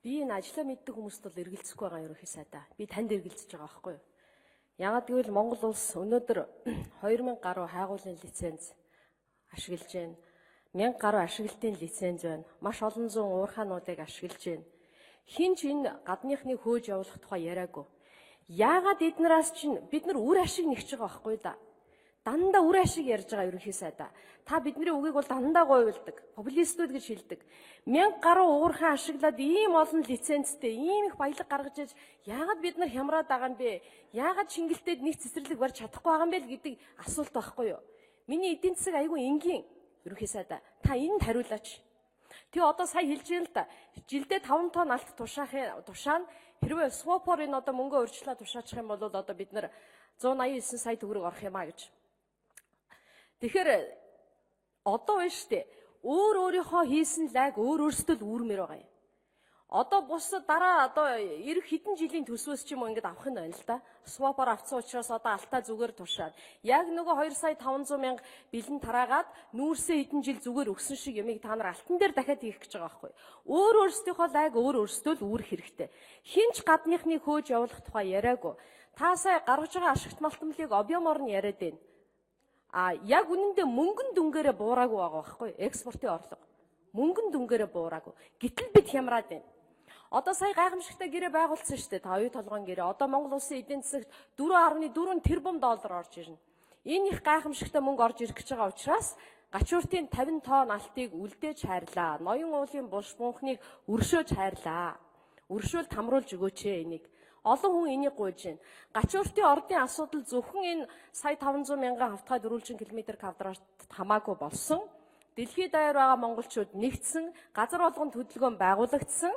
Би энэ ажлаа мэддэг хүмүүст бол эргэлзэхгүй байгаа ерөнхий сайдаа. Би танд эргэлзэж байгаа байхгүй юу? Яагаад гэвэл Монгол улс өнөөдөр 2000 гаруй хайгуулын лиценз ашиглаж байна. 1000 гаруй ашиглалтын лиценз байна. Маш олон зуун уурхаануудыг ашиглаж байна. Хин ч энэ гадныхны хөөж явуулах тухай яриагүй. Яагаад эднээс чинь бид нар үр ашиг нэгж байгаа байхгүй да? Дандаа үр ашиг ярьж байгаа ерөнхий сайдаа. Та бидний үгийг бол дандаа гойволдог. Популистууд гэж хэлдэг. 1000 гаруй уурхай ашиглаад ийм олон лицензтэй ийм их баялаг гаргаж иж яагаад бид нар хямраад байгаа юм бэ? Яагаад шингэлтэд нэг цэцэрлэг барьж чадахгүй байгаа юм бэ гэдэг асуулт байхгүй юу? Миний эдийн засаг айгүй энгийн ерөнхий сайдаа. Та энд хариулаач. Тэгээ одоо сая хэлж юм л та. Жилдээ 5 тонн алт тушаана хэрвээ Swapor энэ одоо мөнгө өрчлөө тушаачих юм бол одоо бид нар 189 сая төгрөг орох юм а гэж. Тэгэхээр одоо байна шүү дээ. Өөрийнхөө хийсэн лайг өөрөөсөө л үүрмээр байгаа юм. Одоо бусад дараа одоо эх хэдэн жилийн төсвөөс ч юм уу ингэж авах нь байна л да. Swapor авцсан учраас одоо алтаа зүгээр тушаад. Яг нөгөө 2 сая 500 мянга бэлэн тараагаад нүүрсээ хэдэн жил зүгээр өгсөн шиг ямиг та нар алтан дээр дахиад хийх гэж байгаа байхгүй. Өөрөөсөө лайг өөрөөсөө л үүрэх хэрэгтэй. Хинч гадныхны хөөж явуулах тухай яриагүй. Та сая гаргаж байгаа ашигт малтмлыг объемор нь яриад байна. Яг үнэндээ мөнгөн дүнгээрээ буураагүй байгаа байхгүй экспортын орлого. Мөнгөн дүнгээрээ буураагүй. Гэтэл бид хямраад байна. Одоо сая гайхамшигтай гэрээ байгуулсан шүү дээ. Та оюу толгойн гэрээ. Одоо Монгол улсын эдийн засагт 4.4 тэрбум доллар орж ирнэ. Энэ их гайхамшигтай мөнгө орж ирэх гэж байгаа учраас гачууртын 50 тонн алтыг үлдээж хайрлаа. Ноён уулын булш бунхныг өршөөж хайрлаа. Өршөөл тамруулж өгөөч энийг. Олон хүн энийг гуйж байна. Гачууртын ордын асуудал зөвхөн энэ сая 500 мянган хавтгай дөрвөлжин километр квадрат хамаагүй болсон. Дэлхийд даяар байгаа монголчууд нэгдсэн, газар болгон хөдөлгөөн байгуулагдсан.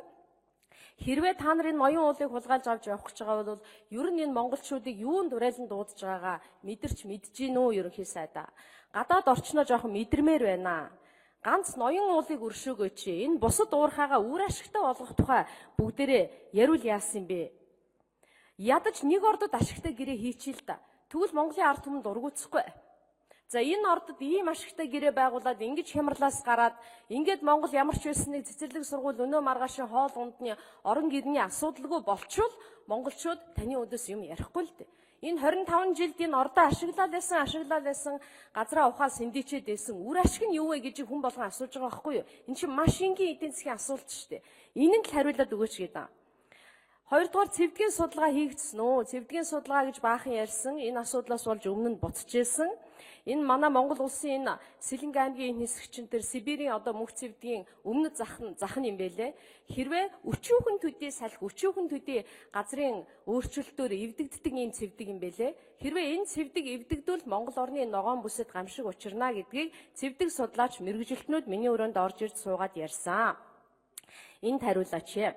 Хэрвээ та нарын ноён уулыг хулгайлж авч явах гэж байгаа бол ер нь энэ монголчуудыг юунд дурейлан дуудаж байгаагаа мэдэрч мэдж гин үү ерөнхий сайдаа. Гадаад орчноо жоохон мэдэрмээр байна. Ганц ноён уулыг өршөөгөөч. Энэ бусад уурхайгаа үр ашигтай болгох тухай бүгдээрээ яриул яасан юм бэ? Ядаж нэг ордод ашигтай гэрээ хийчихэл та. Тэгвэл Монголын ард түмэнд ургуцахгүй. За энэ ордод ийм ашигтай гэрээ байгуулад ингэж хямрлаас гараад ингээд Монгол ямар ч байсныг цэцэрлэг сургууль өнөө маргаашийн хоол ундны орон гэрний асуудалгүй болчвол монголчууд таны өдөөс юм ярихгүй л дээ. Энэ 25 жилд энэ ордоо ашиглаад байсан газраа ухаал сэндичээд байсан үр ашиг нь юу вэ гэж хүн болгон асууж байгаа байхгүй юу? Энэ чинь маш энгийн эдийн засгийн асуулт шүү дээ. Энэнд л хариулаад өгөөч гэдэг. Хоёрдугаар цэвдгийн судалгаа хийгдсэн үү? Цэвдгийн судалгаа гэж баахан ярьсан. Энэ асуудлаас болж өмнө нь буцажсэн. Энэ манай Монгол улсын энэ Сэлэнг аймгийн энэ хэсэгчин дээр Сибирийн одоо мөнх цэвдгийн өмнөд зах нь юм бэлээ. Хэрвээ өчүүхэн төдий салхи, өчүүхэн төдий газрын өөрчлөлтөөр эвдэгддэг ийм цэвдэг юм бэлээ. Хэрвээ энэ цэвдэг эвдэгдвэл Монгол орны ногоон бүсэд гамшиг учирна гэдгийг цэвдэг судлаач мэргэжилтнүүд миний өрөөнд орж ирж суугаад ярьсан. Энд хариулаач.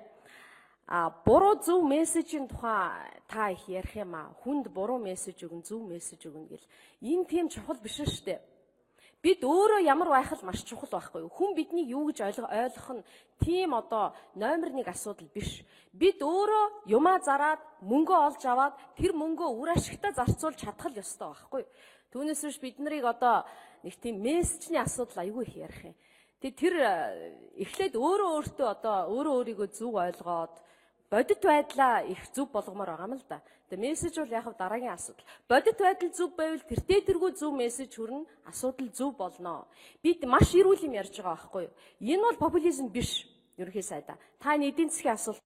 Буруу зөв мессежийн тухай та их ярих юм аа. Хүнд буруу мессеж өгөн, зөв мессеж өгнө гэл. Энэ тийм чухал биш шүү дээ. Бид өөрөө ямар байх л маш чухал байхгүй юу? Хүн биднийг юу гэж ойлгох нь тийм одоо номер 1 асуудал биш. Бид өөрөө юмаа зараад, мөнгөө олж аваад тэр мөнгөө үр ашигтай зарцуулж чадах л ёстой байхгүй юу? Түүнээс биш бид нарыг одоо нэг тийм мессежний асуудал аягүй их ярих юм. Тэр эхлээд өөртөө одоо өөрийгөө зөв ойлгоод бодит байдлаа их зөв болгомоор байгаа юм л да. Тэгээ мессеж бол яг дараагийн асуудал. Бодит байдал зөв байвал тэргүй зөв мессеж хүрнэ, асуудал зөв болно. Бид маш эрүүл юм ярьж байгаа байхгүй юу? Энэ бол популизм биш ерөнхий сайдаа. Та энэ эдийн засгийн асуудал